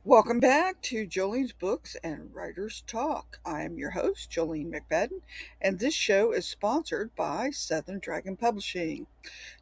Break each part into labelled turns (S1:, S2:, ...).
S1: Welcome back to Jolene's Books and Writers Talk. I am your host, Jolene McFadden, and this show is sponsored by Southern Dragon Publishing.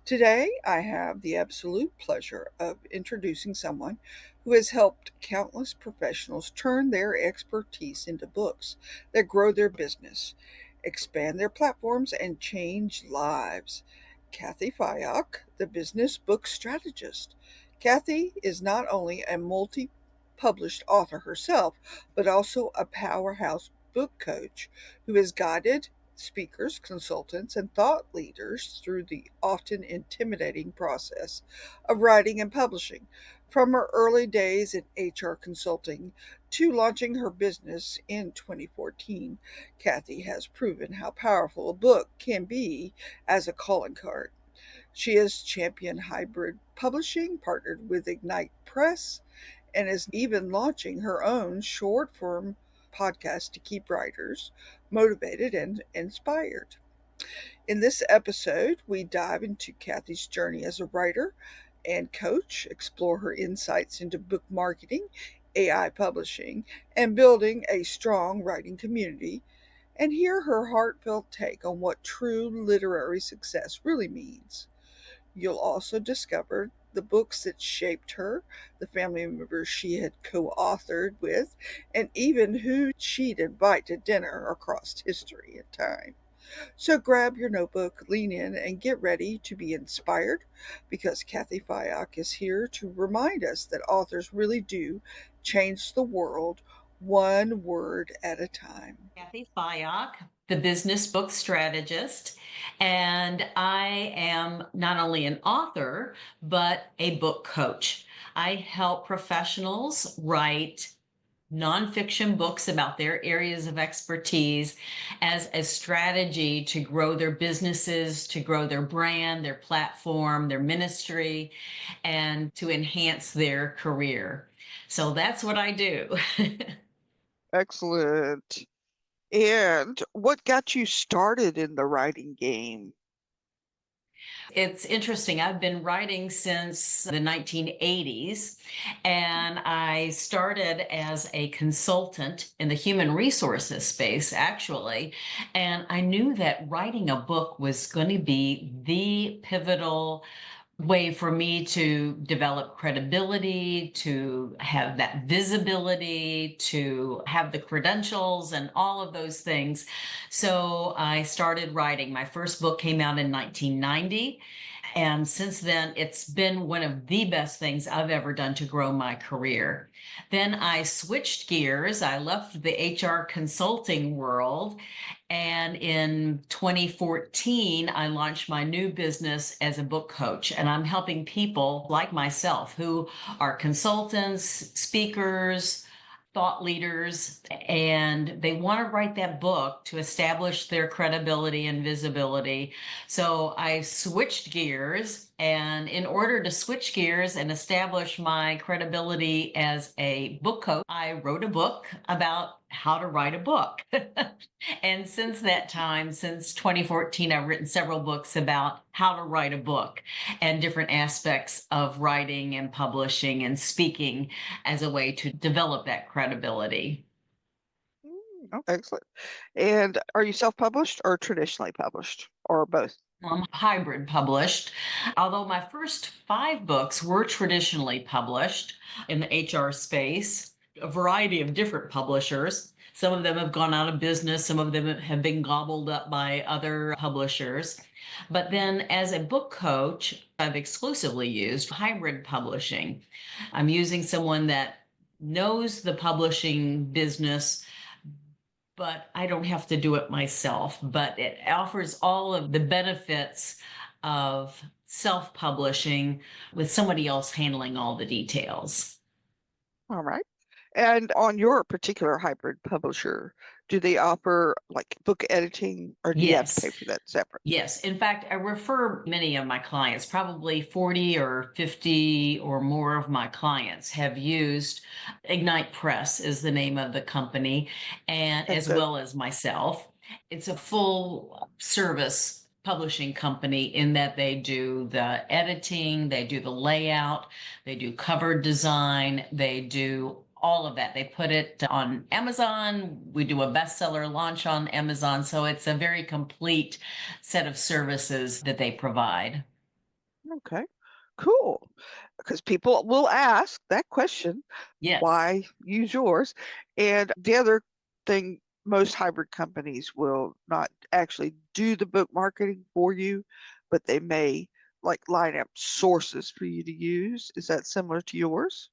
S1: Today, I have the absolute pleasure of introducing someone who has helped countless professionals turn their expertise into books that grow their business, expand their platforms, and change lives. Cathy Fyock, the business book strategist. Cathy is not only a multi published author herself, but also a powerhouse book coach who has guided speakers, consultants, and thought leaders through the often intimidating process of writing and publishing. From her early days in HR consulting to launching her business in 2014, Cathy has proven how powerful a book can be as a calling card. She has championed hybrid publishing, partnered with Ignite Press, and is even launching her own short form podcast to keep writers motivated and inspired. In this episode, we dive into Cathy's journey as a writer and coach, explore her insights into book marketing, AI publishing, and building a strong writing community, and hear her heartfelt take on what true literary success really means. You'll also discover the books that shaped her, the family members she had co authored with, and even who she'd invite to dinner across history and time. So grab your notebook, lean in, and get ready to be inspired because Cathy Fyock is here to remind us that authors really do change the world one word at a time.
S2: Cathy Fyock, the business book strategist, and I am not only an author, but a book coach. I help professionals write nonfiction books about their areas of expertise as a strategy to grow their businesses, to grow their brand, their platform, their ministry, and to enhance their career. So that's what I do.
S1: Excellent. And what got you started in the writing game?
S2: It's interesting. I've been writing since the 1980s, and I started as a consultant in the human resources space, actually. And I knew that writing a book was going to be the pivotal way for me to develop credibility, to have that visibility, to have the credentials and all of those things. So I started writing. My first book came out in 1990. And since then, it's been one of the best things I've ever done to grow my career. Then I switched gears. I left the HR consulting world. And in 2014, I launched my new business as a book coach. And I'm helping people like myself who are consultants, speakers, thought leaders, and they want to write that book to establish their credibility and visibility. So I switched gears, and in order to switch gears and establish my credibility as a book coach, I wrote a book about how to write a book. And since that time, since 2014, I've written several books about how to write a book and different aspects of writing and publishing and speaking as a way to develop that credibility.
S1: Oh, excellent. And are you self-published or traditionally published or both?
S2: I'm hybrid published, although my first five books were traditionally published in the HR space, a variety of different publishers. Some of them have gone out of business, some of them have been gobbled up by other publishers. But then as a book coach, I've exclusively used hybrid publishing. I'm using someone that knows the publishing business, but I don't have to do it myself. But it offers all of the benefits of self publishing with somebody else handling all the details.
S1: All right. And on your particular hybrid publisher, do they offer like book editing or do you have to pay
S2: Yes.
S1: for that separate?
S2: Yes. In fact, I refer many of my clients, probably 40 or 50 or more of my clients have used Ignite Press is the name of the company, and
S1: And
S2: as
S1: so,
S2: well as myself. It's a full service publishing company in that they do the editing, they do the layout, they do cover design, they do all of that. They put it on Amazon. We do a bestseller launch on Amazon. So it's a very complete set of services that they provide.
S1: Okay, cool. Because people will ask that question,
S2: Yes.
S1: why use yours? And the other thing, most hybrid companies will not actually do the book marketing for you, but they may like line up sources for you to use. Is that similar to yours?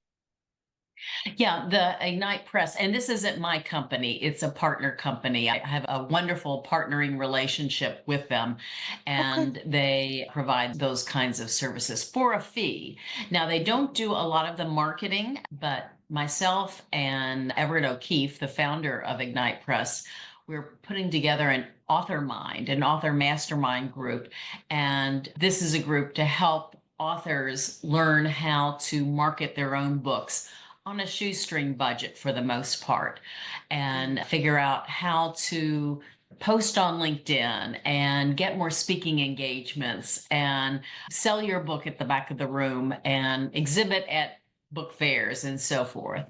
S2: Yeah, the Ignite Press, and this isn't my company, it's a partner company. I have a wonderful partnering relationship with them,
S1: Okay.
S2: and they provide those kinds of services for a fee. Now, they don't do a lot of the marketing, but myself and Everett O'Keefe, the founder of Ignite Press, we're putting together an author mastermind group. And this is a group to help authors learn how to market their own books on a shoestring budget for the most part and
S1: Mhm.
S2: figure out how to post on LinkedIn and get more speaking engagements and sell your book at the back of the room and exhibit at book fairs and so forth.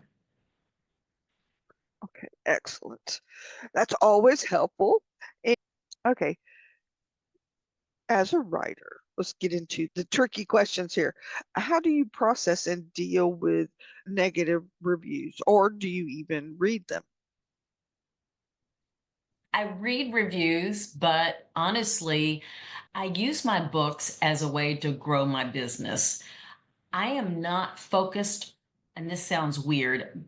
S1: Okay, excellent. That's always helpful. And, okay, as a writer, let's get into the tricky questions here. How do you process and deal with negative reviews, or do you even read them?
S2: I read reviews, but honestly, I use my books as a way to grow my business. I am not focused, and this sounds weird,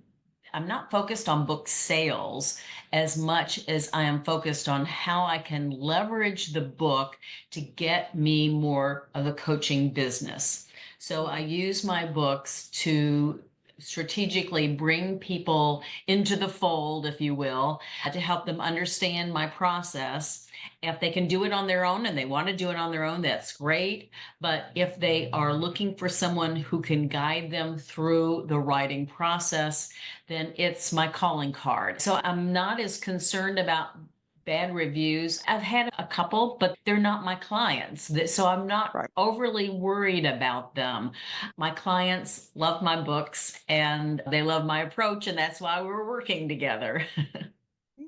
S2: I'm not focused on book sales as much as I am focused on how I can leverage the book to get me more of the coaching business. So I
S1: Mhm.
S2: use my books to strategically bring people into the fold, if you will, to help them understand my process. If they can do it on their own and they want to do it on their own, that's great. But if they are looking for someone who can guide them through the writing process, then it's my calling card. So I'm not as concerned about bad reviews. I've had a couple, but they're not my clients. So I'm not
S1: Right.
S2: overly worried about them. My clients love my books and they love my approach, and that's why we're working together.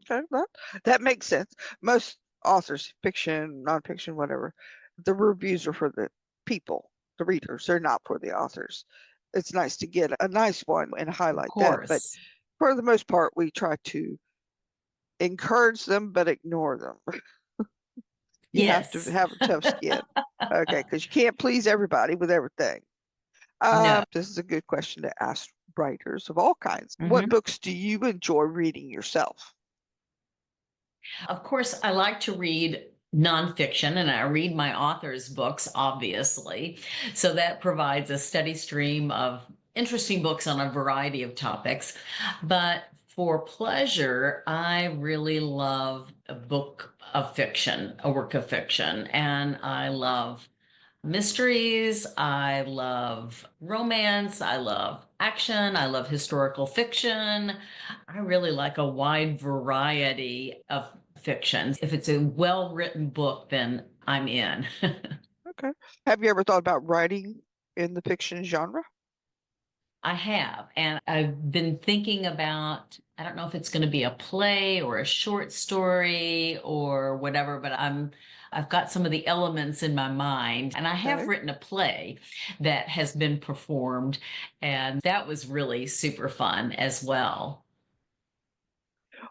S1: Okay, that makes sense. Most authors, fiction, nonfiction, whatever, the reviews are for the people, the readers. They're not for the authors. It's nice to get a nice one and
S2: Of
S1: highlight that, but
S2: course.
S1: for the most part, we try to encourage them but ignore them. You have to
S2: Yes.
S1: have a tough skin. Okay, because you can't please everybody with everything.
S2: No.
S1: This is a good question to ask writers of all kinds. What
S2: Mhm.
S1: books do you enjoy reading yourself?
S2: Of course, I like to read nonfiction and I read my author's books, obviously. So that provides a steady stream of interesting books on a variety of topics. But for pleasure, I really love a book of fiction, a work of fiction, and I love mysteries. I love romance. I love action. I love historical fiction. I really like a wide variety of fiction. If it's a well written book, then I'm in.
S1: Okay. Have you ever thought about writing in the fiction genre?
S2: I have. And I've been thinking about, I don't know if it's going to be a play or a short story or whatever, but I've got some of the elements in my mind. And I have
S1: Okay,
S2: written a play that has been performed, and that was really super fun as well.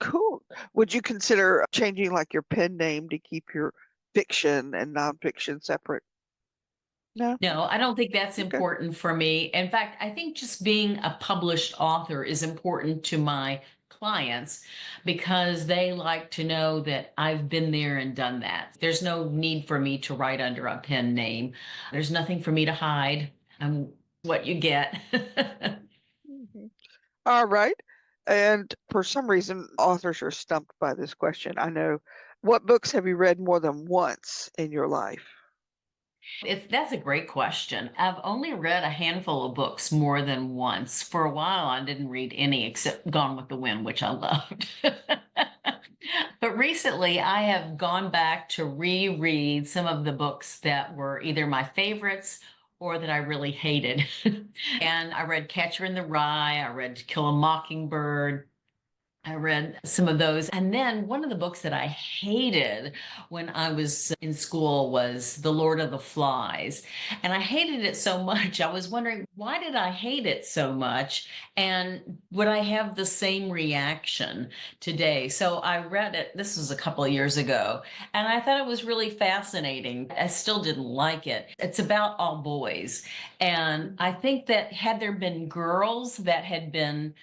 S1: cool. Would you consider changing like your pen name to keep your fiction and nonfiction separate? No?
S2: No, I don't think that's
S1: Okay.
S2: important for me. In fact, I think just being a published author is important to my clients because they like to know that I've been there and done that. There's no need for me to write under a pen name. There's nothing for me to hide. I'm what you get.
S1: Mhm. All right. And for some reason, authors are stumped by this question. I know. What books have you read more than once in your life?
S2: That's a great question. I've only read a handful of books more than once. For a while, I didn't read any except Gone with the Wind, which I loved. But recently, I have gone back to reread some of the books that were either my favorites or that I really hated. And I read Catcher in the Rye, I read To Kill a Mockingbird, I read some of those. And then one of the books that I hated when I was in school was The Lord of the Flies. And I hated it so much. I was wondering, why did I hate it so much? And would I have the same reaction today? So I read it, this was a couple of years ago, and I thought it was really fascinating. I still didn't like it. It's about all boys. And I think that had there been girls that had been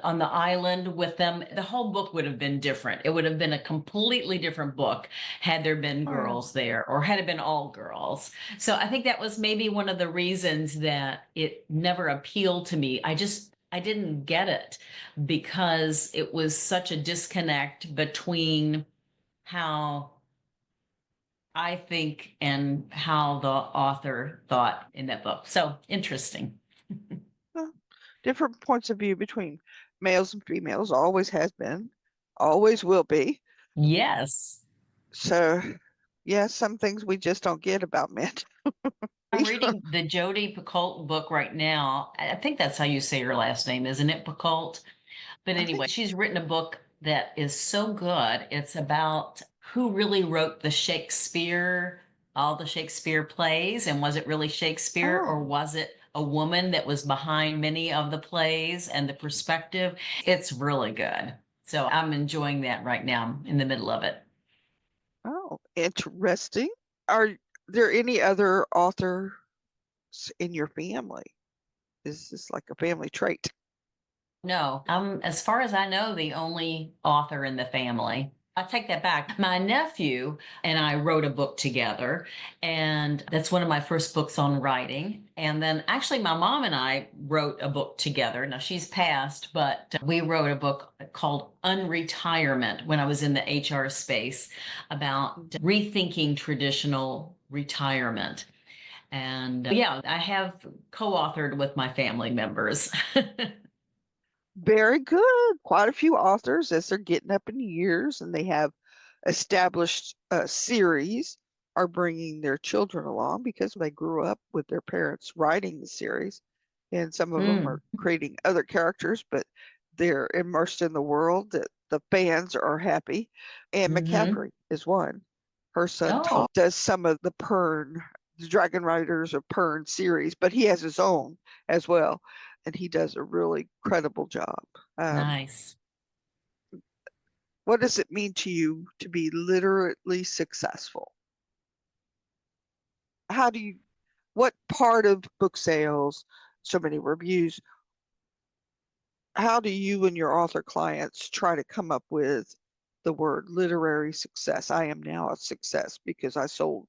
S2: on the island with them, the whole book would have been different. It would have been a completely different book had there been
S1: Oh,
S2: girls there or had it been all girls. So I think that was maybe one of the reasons that it never appealed to me. I didn't get it because it was such a disconnect between how I think and how the author thought in that book. So interesting.
S1: well, different points of view between males and females always has been, always will be.
S2: Yes.
S1: So, yeah, some things we just don't get about men.
S2: I'm reading the Jodi Picoult book right now. I think that's how you say her last name, isn't it, Picoult? But
S1: I think,
S2: anyway, she's written a book that is so good. It's about who really wrote the Shakespeare, all the Shakespeare plays, and was it really Shakespeare or
S1: oh,
S2: was it a woman that was behind many of the plays and the perspective? It's really good. So I'm enjoying that right now. I'm in the middle of it.
S1: oh, interesting. Are there any other authors in your family? Is this like a family trait?
S2: No, I'm, as far as I know, the only author in the family. I take that back. My nephew and I wrote a book together, and that's one of my first books on writing. And then actually, my mom and I wrote a book together. Now, she's passed, but we wrote a book called Unretirement when I was in the HR space about rethinking traditional retirement. And yeah, I have co authored with my family members.
S1: Very good. Quite a few authors, as they're getting up in years and they have established series, are bringing their children along because they grew up with their parents writing the series. And some of them are
S2: Mm.
S1: creating other characters, but they're immersed in the world that the fans are happy. And
S2: Hmm.
S1: McCaffrey is one. Her son
S2: Oh,
S1: Tom does some of the Pern, the Dragon Riders of Pern series, but he has his own as well. And he does a really credible job. Um,
S2: nice.
S1: what does it mean to you to be literally successful? How do you, what part of book sales, so many reviews, how do you and your author clients try to come up with the word literary success? I am now a success because I sold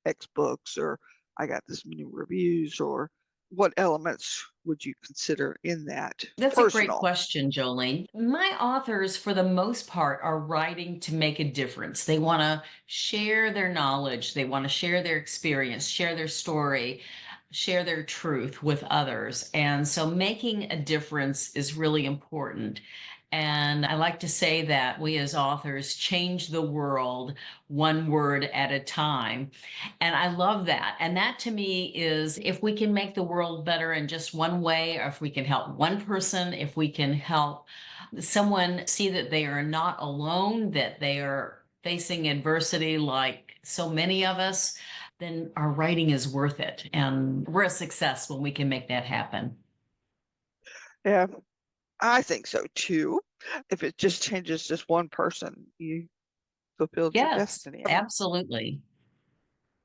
S1: X books, or I got this many reviews, or what elements would you consider in that?
S2: That's a great
S1: Personal.
S2: question, Jolene. My authors, for the most part, are writing to make a difference. They want to share their knowledge, they want to share their experience, share their story, share their truth with others. And so making a difference is really important. And I like to say that we as authors change the world one word at a time. And I love that. And that to me is if we can make the world better in just one way, or if we can help one person, if we can help someone see that they are not alone, that they are facing adversity like so many of us, then our writing is worth it. And we're a success when we can make that happen.
S1: Yeah, I think so too. If it just changes just one person, you fulfilled your
S2: Yes,
S1: destiny.
S2: absolutely.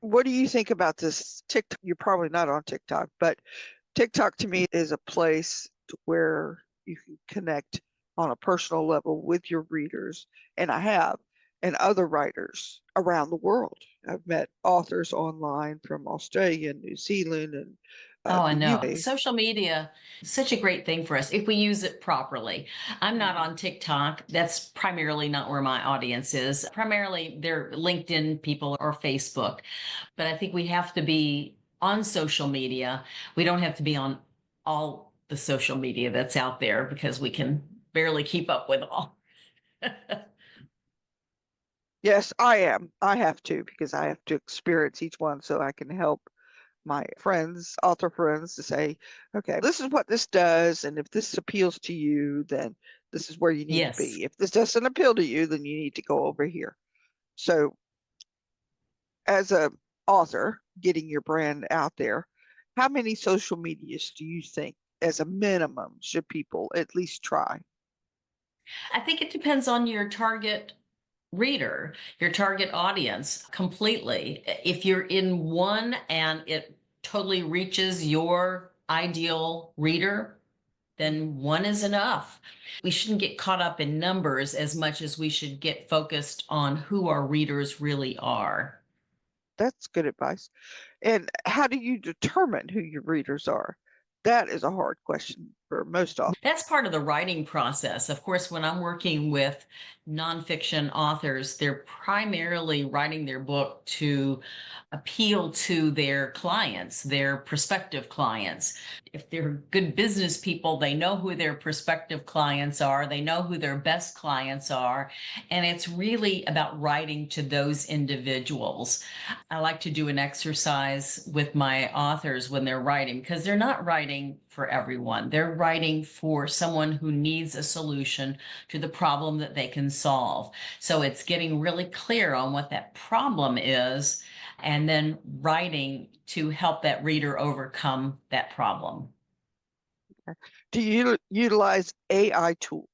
S1: What do you think about this TikTok? You're probably not on TikTok, but TikTok to me is a place where you can connect on a personal level with your readers, and I have, and other writers around the world. I've met authors online from Australia, New Zealand, and
S2: Oh, I
S1: the
S2: know.
S1: UK.
S2: Social media, such a great thing for us if we use it properly. I'm not
S1: Mhm.
S2: on TikTok. That's primarily not where my audience is. Primarily, they're LinkedIn people or Facebook. But I think we have to be on social media. We don't have to be on all the social media that's out there because we can barely keep up with all.
S1: Yes, I am. I have to because I have to experience each one so I can help my friends, author friends, to say, okay, this is what this does. And if this appeals to you, then this is where you need to
S2: Yes.
S1: be. If this doesn't appeal to you, then you need to go over here. So as a author, getting your brand out there, how many social medias do you think, as a minimum, should people at least try?
S2: I think it depends on your target reader, your target audience completely. If you're in one and it totally reaches your ideal reader, then one is enough. We shouldn't get caught up in numbers as much as we should get focused on who our readers really are.
S1: That's good advice. And how do you determine who your readers are? That is a hard question for most authors.
S2: That's part of the writing process. Of course, when I'm working with nonfiction authors, they're primarily writing their book to appeal to their clients, their prospective clients. If they're good business people, they know who their prospective clients are, they know who their best clients are, and it's really about writing to those individuals. I like to do an exercise with my authors when they're writing because they're not writing for everyone. They're writing for someone who needs a solution to the problem that they can solve. So it's getting really clear on what that problem is and then writing to help that reader overcome that problem.
S1: Do you utilize AI tools?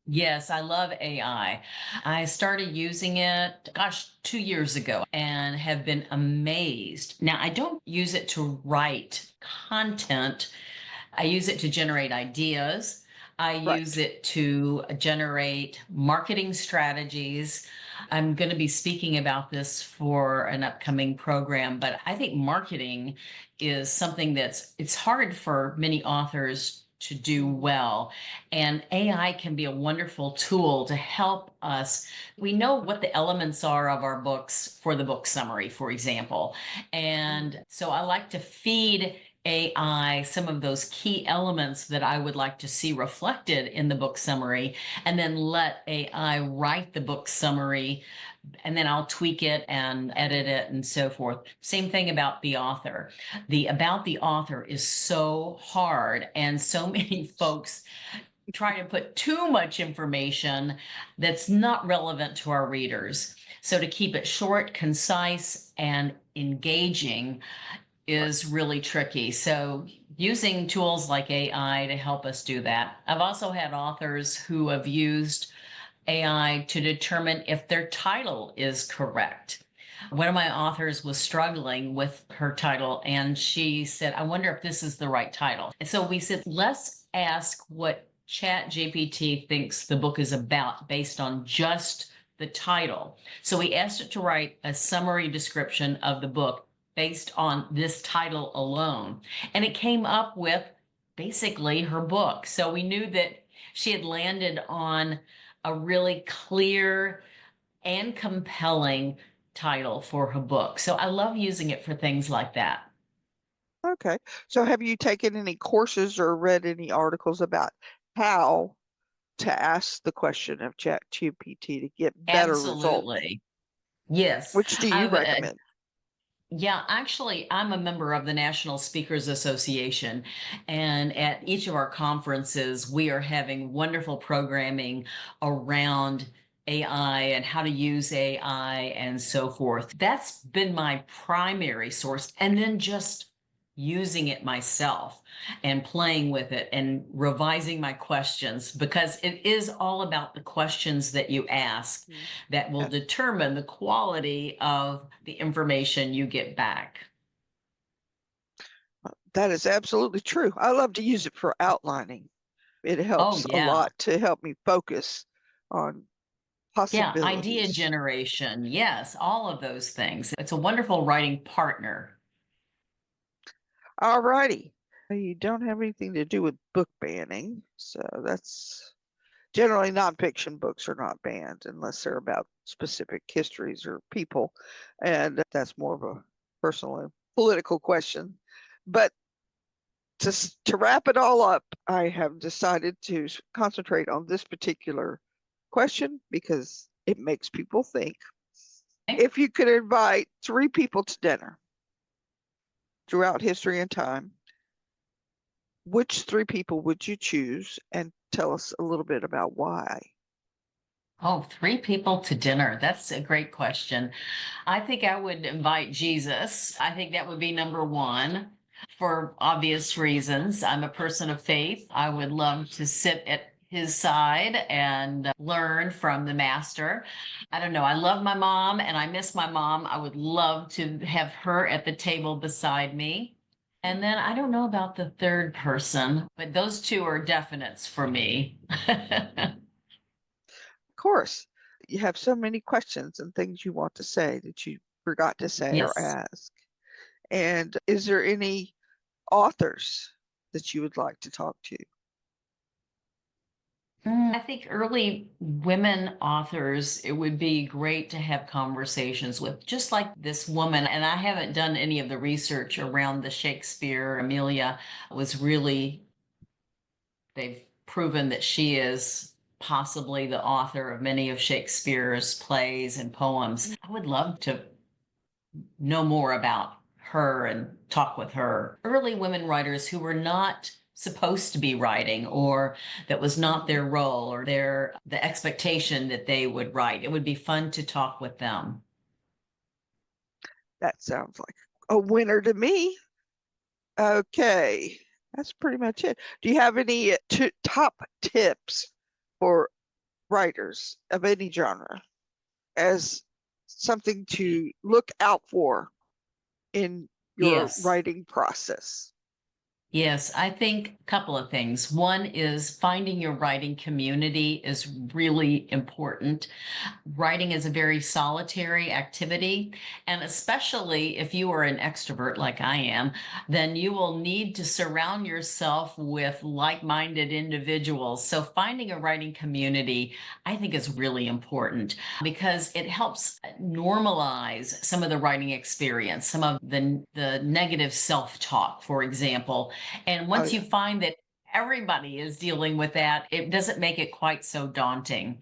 S2: Yes, I love AI. I started using it, gosh, 2 years ago and have been amazed. Now, I don't use it to write content. I use it to generate ideas. I use
S1: Right.
S2: it to generate marketing strategies. I'm going to be speaking about this for an upcoming program, but I think marketing is something it's hard for many authors to do
S1: Mhm.
S2: well. And AI can be a wonderful tool to help us. We know what the elements are of our books for the book summary, for example.
S1: Mhm.
S2: And so I like to feed AI some of those key elements that I would like to see reflected in the book summary, and then let AI write the book summary, and then I'll tweak it and edit it and so forth. Same thing about the author. The about the author is so hard, and so many
S1: Yes.
S2: folks try to put too much information that's not relevant to our readers. So to keep it short, concise, and engaging
S1: Right.
S2: is really tricky. So using tools like AI to help us do that. I've also had authors who have used AI to determine if their title is correct. One of my authors was struggling with her title and she said, I wonder if this is the right title. And so we said, let's ask what Chat GPT thinks the book is about based on just the title. So we asked it to write a summary description of the book based on this title alone. And it came up with basically her book. So we knew that she had landed on a really clear and compelling title for her book. So I love using it for things like that.
S1: Okay. So have you taken any courses or read any articles about how to ask the question of ChatGPT to get better results?
S2: Absolutely. Yes.
S1: Which do you
S2: I've
S1: recommend?
S2: Yeah, actually, I'm a member of the National Speakers Association, and at each of our conferences, we are having wonderful programming around AI and how to use AI and so forth. That's been my primary source, and then just using it myself and playing with it and revising my questions because it is all about the questions that you ask
S1: Mm.
S2: that will
S1: Yeah,
S2: determine the quality of the information you get back.
S1: that is absolutely true. I love to use it for outlining. It
S2: Oh,
S1: helps a
S2: yeah.
S1: lot to help me focus on
S2: Yeah. Idea
S1: possibilities.
S2: generation. Yes. All of those things. It's a wonderful writing partner.
S1: All righty. You don't have anything to do with book banning, so that's generally nonfiction books are not banned unless they're about specific histories or people, and that's more of a personal and political question. But to wrap it all up, I have decided to concentrate on this particular question because it makes people think.
S2: Okay.
S1: If you could invite three people to dinner, throughout history and time, which three people would you choose? And tell us a little bit about why.
S2: Oh, three people to dinner. That's a great question. I think I would invite Jesus. I think that would be number one for obvious reasons. I'm a person of faith. I would love to sit at his side and learn from the master. I don't know. I love my mom and I miss my mom. I would love to have her at the table beside me. And then I don't know about the third person, but those two are definites for me.
S1: Of course, you have so many questions and things you want to say that you forgot to say or
S2: Yes.
S1: ask. And is there any authors that you would like to talk to?
S2: I think early women authors, it would be great to have conversations with, just like this woman. And I haven't done any of the research around the Shakespeare. Amelia was really, they've proven that she is possibly the author of many of Shakespeare's plays and poems. I would love to know more about her and talk with her. Early women writers who were not supposed to be writing, or that was not their role or the expectation that they would write. It would be fun to talk with them.
S1: That sounds like a winner to me. Okay, that's pretty much it. Do you have any top tips for writers of any genre as something to look out for in your
S2: Yes.
S1: writing process?
S2: Yes, I think a couple of things. One is finding your writing community is really important. Writing is a very solitary activity, and especially if you are an extrovert like I am, then you will need to surround yourself with like-minded individuals. So finding a writing community, I think, is really important because it helps normalize some of the writing experience, some of the negative self-talk, for example. And
S1: Oh
S2: once you
S1: yeah.
S2: find that everybody is dealing with that, it doesn't make it quite so daunting.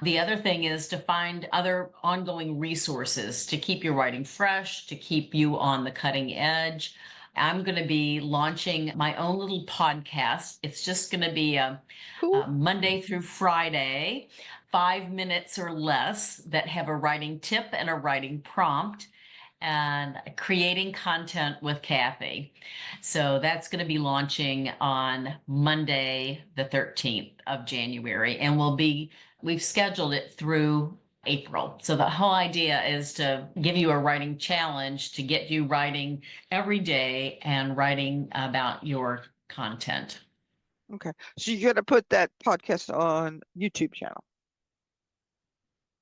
S2: The other thing is to find other ongoing resources to keep your writing fresh, to keep you on the cutting edge. I'm going to be launching my own little podcast. It's just going to be a
S1: Cool.
S2: Monday through Friday, 5 minutes or less that have a writing tip and a writing prompt and creating content with Cathy. So that's going to be launching on Monday, the 13th of January, and we've scheduled it through April. So the whole idea is to give you a writing challenge to get you writing every day and writing about your content.
S1: Okay. So you're gonna put that podcast on YouTube channel.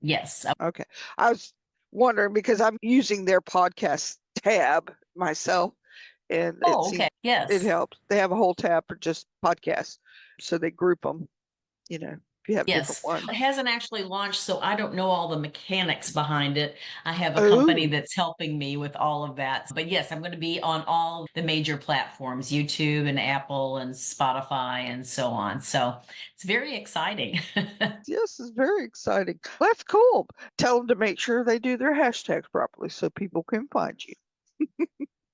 S2: Yes.
S1: Okay. I was wondering because I'm using their podcast tab myself and it
S2: Oh, okay.
S1: seems it
S2: Yes.
S1: helps. They have a whole tab for just podcasts. So they group them, if you have different
S2: Yes,
S1: ones.
S2: it hasn't actually launched, so I don't know all the mechanics behind it. I have a company
S1: Oh,
S2: that's helping me with all of that. But yes, I'm going to be on all the major platforms, YouTube and Apple and Spotify and so on. So it's very exciting.
S1: yes, it's very exciting. That's cool. Tell them to make sure they do their hashtags properly so people can find you.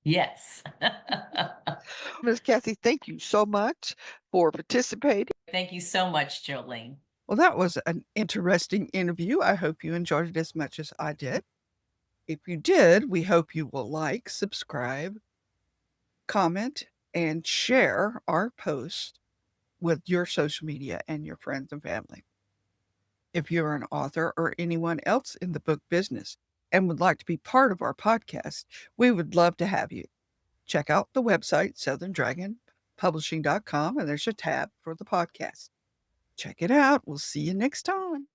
S2: Yes.
S1: Ms. Cathy, thank you so much for participating.
S2: Thank you so much, Jolene.
S1: Well, that was an interesting interview. I hope you enjoyed it as much as I did. If you did, we hope you will like, subscribe, comment, and share our post with your social media and your friends and family. If you're an author or anyone else in the book business and would like to be part of our podcast, we would love to have you. Check out the website, southerndragonpublishing.com, and there's a tab for the podcast. Check it out. We'll see you next time.